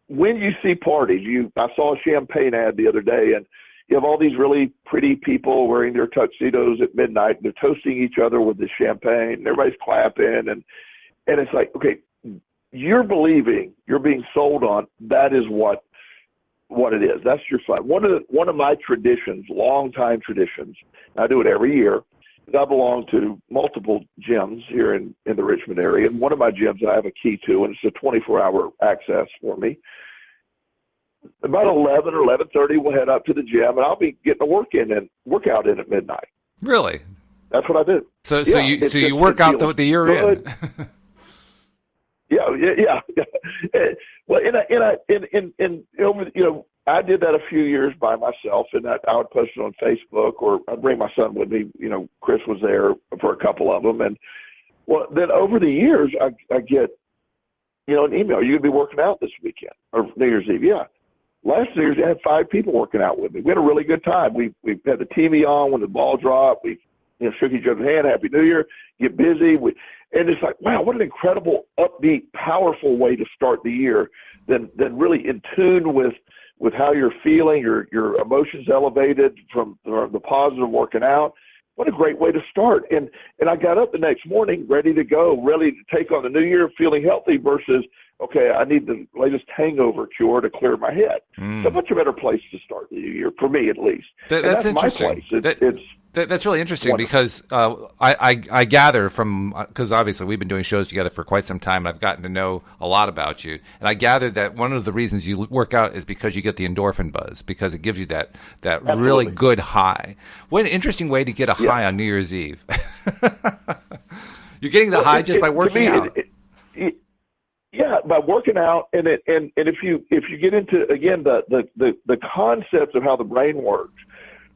when you see parties, I saw a champagne ad the other day, and you have all these really pretty people wearing their tuxedos at midnight, and they're toasting each other with the champagne, and everybody's clapping, and it's like, okay, you're being sold on, that is what it is. That's your fun. One of my traditions, long-time traditions, I do it every year, I belong to multiple gyms here in the Richmond area, and one of my gyms that I have a key to, and it's a 24-hour access for me. About 11 or 11:30, we'll head up to the gym, and I'll be getting a workout in at midnight.
Really?
That's what I do.
So you work out the year in.
Yeah. Well, I did that a few years by myself, and I would post it on Facebook, or I'd bring my son with me. Chris was there for a couple of them, and then over the years, I get, an email. You gonna be working out this weekend or New Year's Eve? Yeah. Last New Year's, I had 5 people working out with me. We had a really good time. We had the TV on when the ball dropped. We shook each other's hand. Happy New Year. Get busy. And it's like, wow, what an incredible, upbeat, powerful way to start the year. Then really in tune with how you're feeling, your emotions elevated from the positive working out. What a great way to start. And I got up the next morning ready to go, ready to take on the new year, feeling healthy versus, okay, I need the latest hangover cure to clear my head. It's a much better place to start the new year, for me at least.
That's interesting.
My place.
That's really interesting because I gather from, because obviously we've been doing shows together for quite some time, and I've gotten to know a lot about you. And I gather that one of the reasons you work out is because you get the endorphin buzz, because it gives you that really good high. What an interesting way to get a high on New Year's Eve. You're getting the high just by working out.
Yeah, by working out, and if you get into, again, the concepts of how the brain works,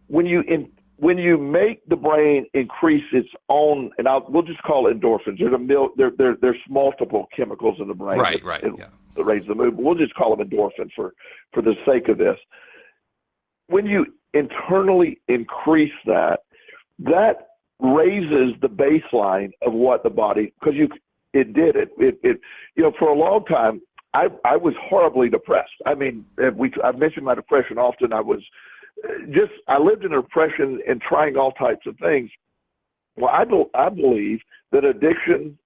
when you make the brain increase its own, and we'll just call it endorphins. There's multiple chemicals in the brain that raise the mood. But we'll just call them endorphins for the sake of this. When you internally increase that raises the baseline of what the body, because it for a long time, I was horribly depressed. I mean, I've mentioned my depression often. I lived in a depression and trying all types of things. Well, I believe that addiction,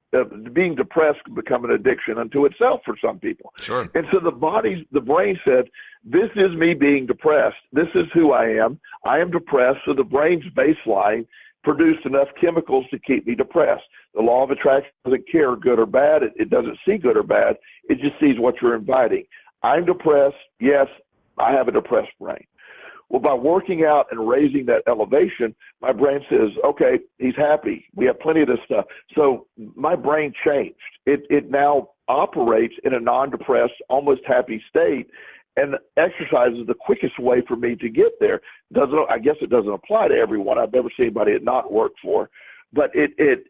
being depressed, can become an addiction unto itself for some people.
Sure.
And so the brain said, this is me being depressed. This is who I am. I am depressed. So the brain's baseline produced enough chemicals to keep me depressed. The law of attraction doesn't care good or bad. It doesn't see good or bad. It just sees what you're inviting. I'm depressed. Yes, I have a depressed brain. Well, by working out and raising that elevation, my brain says, okay, he's happy. We have plenty of this stuff. So my brain changed. It now operates in a non-depressed, almost happy state, and exercise is the quickest way for me to get there. I guess it doesn't apply to everyone. I've never seen anybody it not work for, but it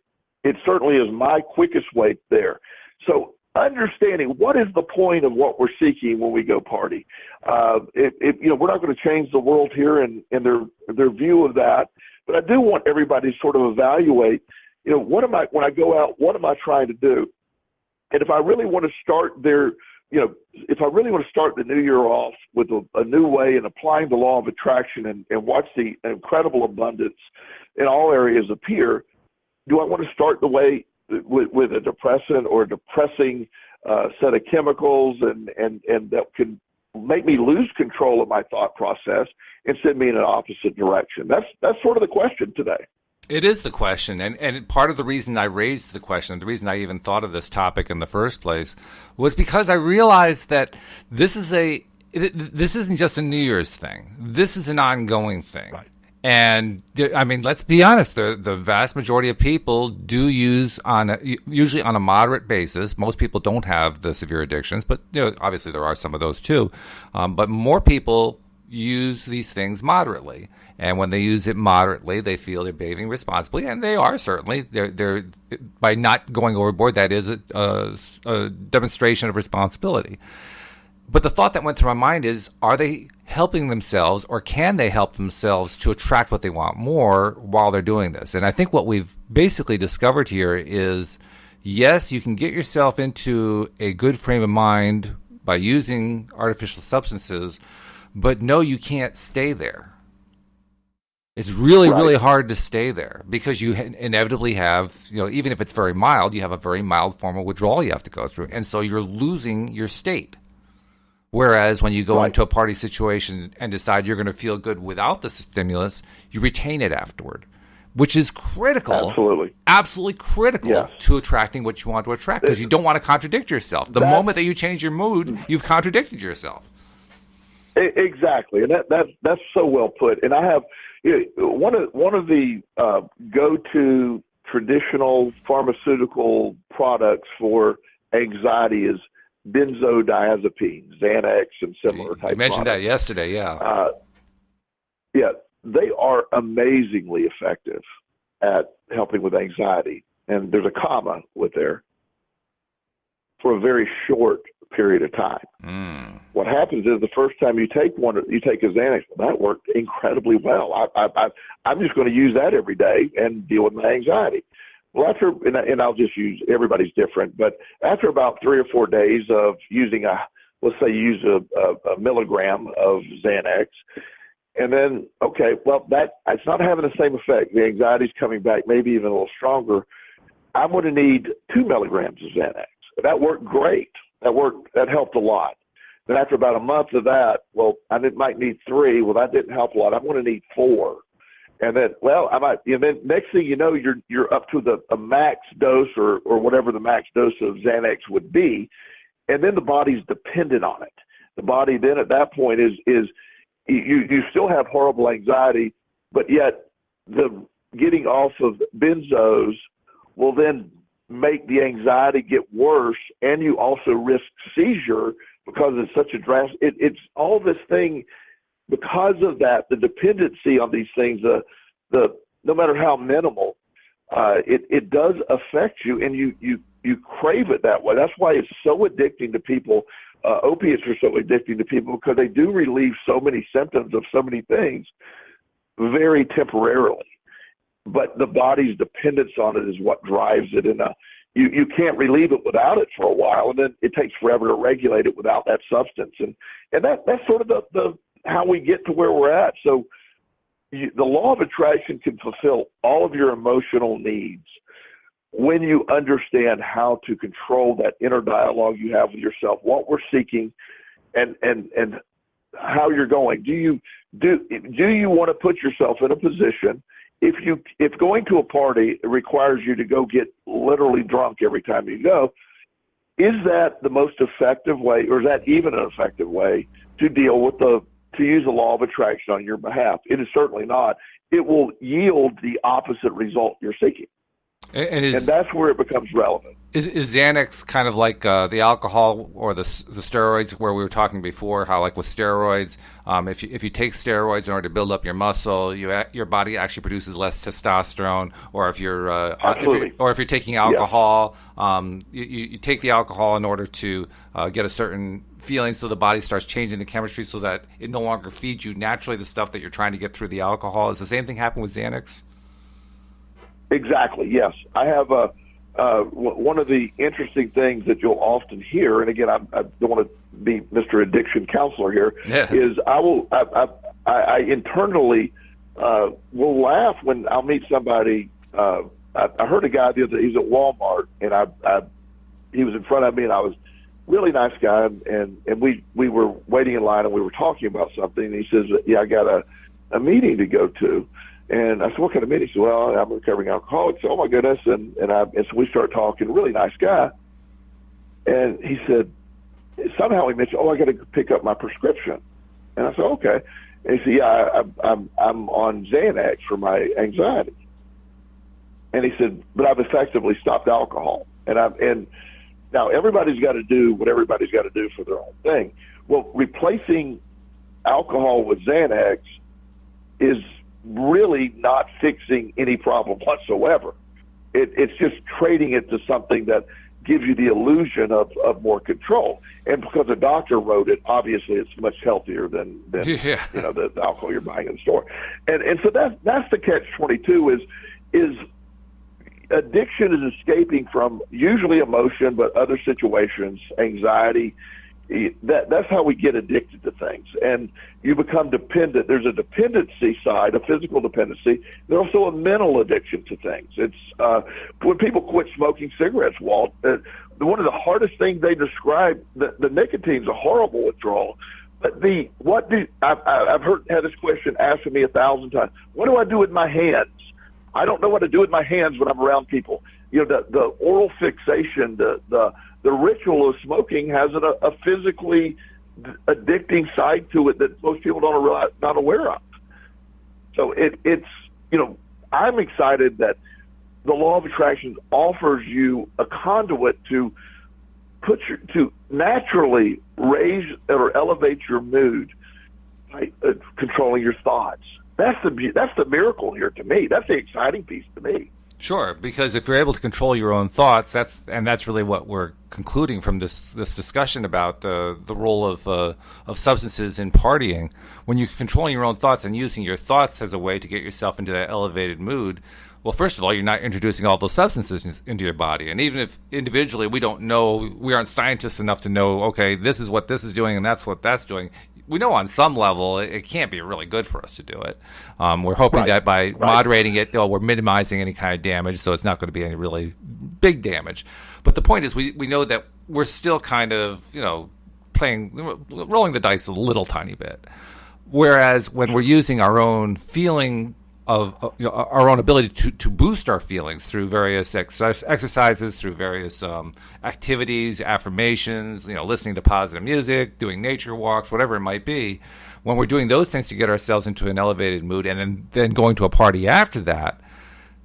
certainly is my quickest way there. So understanding what is the point of what we're seeking when we go party. We're not going to change the world here in their view of that, but I do want everybody to sort of evaluate, when I go out, what am I trying to do? And if I really want to start if I really want to start the new year off with a new way and applying the law of attraction and watch the incredible abundance in all areas appear, do I want to start the way with a depressant or a depressing set of chemicals and that can make me lose control of my thought process and send me in an opposite direction? That's sort of the question today.
It is the question, and part of the reason I raised the question, the reason I even thought of this topic in the first place, was because I realized that this isn't just a New Year's thing. This is an ongoing thing.
Right.
And I mean, let's be honest. The vast majority of people do use usually on a moderate basis. Most people don't have the severe addictions, but obviously there are some of those too. But more people use these things moderately, and when they use it moderately, they feel they're behaving responsibly, and they are certainly. They're by not going overboard. That is a demonstration of responsibility. But the thought that went through my mind is, are they helping themselves, or can they help themselves to attract what they want more while they're doing this? And I think what we've basically discovered here is, yes, you can get yourself into a good frame of mind by using artificial substances, but no, you can't stay there. It's really, really hard to stay there because you inevitably have, even if it's very mild, you have a very mild form of withdrawal you have to go through. And so you're losing your state. Whereas when you go into a party situation and decide you're going to feel good without the stimulus, you retain it afterward, which is critical. Absolutely critical to attracting what you want to attract, because you don't want to contradict yourself. The moment that you change your mood, you've contradicted yourself.
Exactly, and that's so well put. And I have one of the go-to traditional pharmaceutical products for anxiety is benzodiazepines, Xanax, and similar type.
You mentioned
products.
That yesterday,
they are amazingly effective at helping with anxiety. And there's a comma with there, for a very short period of time. What happens is the first time you take a Xanax, that worked incredibly well. I'm just going to use that every day and deal with my anxiety. Well, and I'll just use, everybody's different, but after about 3 or 4 days of using let's say you use a milligram of Xanax, and then, it's not having the same effect. The anxiety's coming back, maybe even a little stronger. I'm going to need 2 milligrams of Xanax. That worked great. That helped a lot. Then after about a month of that, I might need 3. Well, that didn't help a lot. I'm going to need 4. And then, and then next thing you know, you're up to a max dose or whatever the max dose of Xanax would be, and then the body's dependent on it. The body then at that point is you still have horrible anxiety, but yet the getting off of benzos will then make the anxiety get worse, and you also risk seizure because it's such a drastic. It's all this thing. Because of that, the dependency on these things, no matter how minimal, it does affect you, and you crave it that way. That's why it's so addicting to people. Opiates are so addicting to people because they do relieve so many symptoms of so many things very temporarily. But the body's dependence on it is what drives it, and you can't relieve it without it for a while, and then it takes forever to regulate it without that substance, and that's sort of the how we get to where we're at. So the law of attraction can fulfill all of your emotional needs when you understand how to control that inner dialogue you have with yourself, what we're seeking, and how you're going. Do you want to put yourself in a position, if going to a party requires you to go get literally drunk every time you go, is that the most effective way, or is that even an effective way to deal with to use the law of attraction on your behalf? It is certainly not. It will yield the opposite result you're seeking. And that's where it becomes relevant.
Is Xanax kind of like the alcohol or the steroids, where we were talking before, how like with steroids, if you take steroids in order to build up your muscle, your body actually produces less testosterone, or if you're taking alcohol, you take the alcohol in order to get a certain feeling, so the body starts changing the chemistry so that it no longer feeds you naturally the stuff that you're trying to get through the alcohol. Is the same thing happen with Xanax?
Exactly, yes. I have one of the interesting things that you'll often hear, and again, I don't want to be Mr. Addiction Counselor here, is I internally will laugh when I'll meet somebody. I heard a guy the other day, he's at Walmart, and he was in front of me, and I was really nice guy, and we were waiting in line, and we were talking about something, and he says, I got a meeting to go to. And I said, what kind of meeting? He said, well, I'm a recovering alcoholic. So, oh my goodness. And so we start talking, really nice guy. And he said, somehow he mentioned, I got to pick up my prescription. And I said, okay. And he said, yeah, I'm on Xanax for my anxiety. And he said, but I've effectively stopped alcohol. And now everybody's got to do what everybody's got to do for their own thing. Well, replacing alcohol with Xanax is really not fixing any problem whatsoever. It's just trading it to something that gives you the illusion of more control. And because a doctor wrote it, obviously it's much healthier than
yeah.
the alcohol you're buying in the store. And so that's the catch-22 is addiction is escaping from usually emotion, but other situations, anxiety. That's how we get addicted to things. And you become dependent. There's a dependency side, a physical dependency. There's also a mental addiction to things. It's when people quit smoking cigarettes, Walt, one of the hardest things they describe, the nicotine's a horrible withdrawal. But I've had this question asked of me 1,000 times. What do I do with my hands? I don't know what to do with my hands when I'm around people. The oral fixation, the ritual of smoking has a physically addicting side to it that most people don't not aware of. So it's I'm excited that the law of attraction offers you a conduit to to naturally raise or elevate your mood by controlling your thoughts. That's the miracle here to me. That's the exciting piece to me.
Sure, because if you're able to control your own thoughts, that's really what we're concluding from this discussion about the role of substances in partying. When you're controlling your own thoughts and using your thoughts as a way to get yourself into that elevated mood, well, first of all, you're not introducing all those substances into your body. And even if individually we don't know, we aren't scientists enough to know, okay, this is what this is doing and that's what that's doing. We know on some level it can't be really good for us to do it. We're hoping that by moderating it, we're minimizing any kind of damage, so it's not going to be any really big damage. But the point is we know that we're still kind of, rolling the dice a little tiny bit. Whereas when we're using our own feeling of our own ability to boost our feelings through various exercises, through various activities, affirmations, listening to positive music, doing nature walks, whatever it might be. When we're doing those things to get ourselves into an elevated mood and then going to a party after that,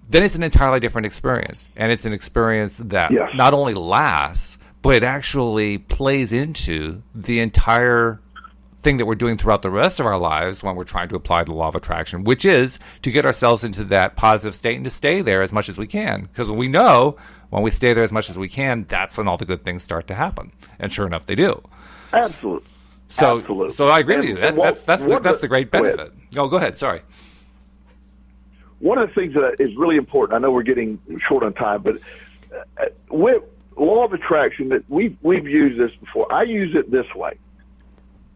then it's an entirely different experience. And it's an experience that not only lasts, but it actually plays into the entire thing that we're doing throughout the rest of our lives when we're trying to apply the law of attraction, which is to get ourselves into that positive state and to stay there as much as we can. Because we know when we stay there as much as we can, that's when all the good things start to happen. And sure enough, they do.
Absolutely.
So I agree with you. That's the great benefit. Go ahead. Sorry.
One of the things that is really important, I know we're getting short on time, but with law of attraction, that we've used this before. I use it this way.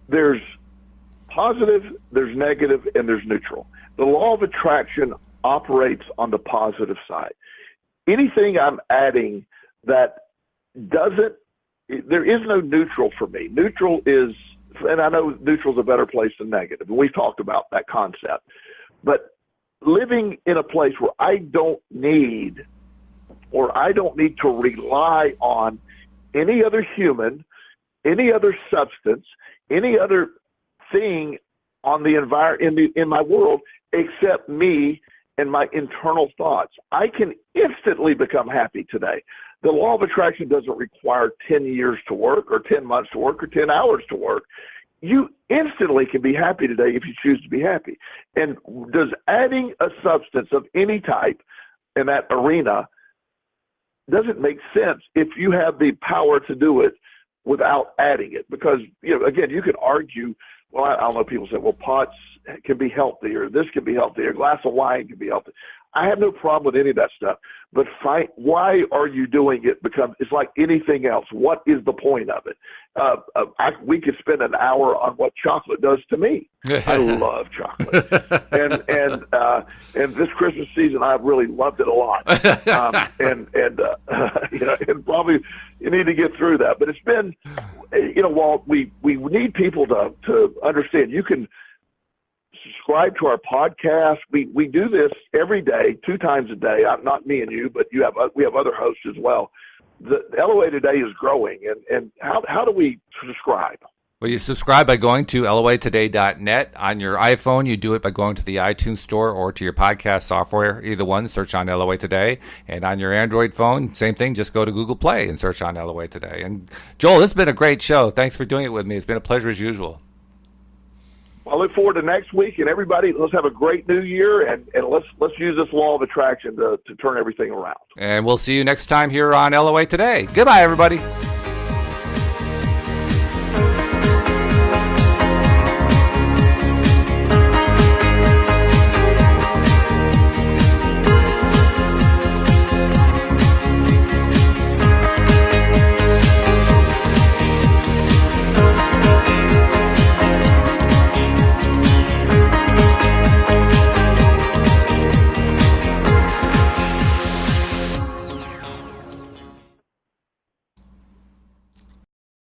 There's positive, there's negative, and there's neutral. The law of attraction operates on the positive side. Anything I'm adding that there is no neutral for me. Neutral is, and I know neutral is a better place than negative, and we've talked about that concept. But living in a place where I don't need to rely on any other human, any other substance, any other thing on the in my world except me and my internal thoughts, I can instantly become happy today. The law of attraction doesn't require 10 years to work or 10 months to work or 10 hours to work. You instantly can be happy today if you choose to be happy. And does adding a substance of any type in that arena doesn't make sense if you have the power to do it without adding it? Because, again, you could argue, well, I don't know, people say, well, pots can be healthy, or this can be healthy, or a glass of wine can be healthy. I have no problem with any of that stuff. But why are you doing it? It's like anything else. What is the point of it? We could spend an hour on what chocolate does to me. I love chocolate, and this Christmas season I've really loved it a lot. And probably you need to get through that. But it's been, Walt, we need people to understand. You can subscribe to our podcast. We do this every day, 2 times a day. Not me and you, but we have other hosts as well. The LOA Today is growing, and how do we subscribe?
Well, you subscribe by going to loatoday.net. On your iPhone, you do it by going to the iTunes Store or to your podcast software. Either one, search on LOA Today. And on your Android phone, same thing, just go to Google Play and search on LOA Today. And Joel, this has been a great show. Thanks for doing it with me. It's been a pleasure as usual.
I look forward to next week, and everybody, let's have a great new year, and let's use this law of attraction to turn everything around.
And we'll see you next time here on LOA Today. Goodbye, everybody.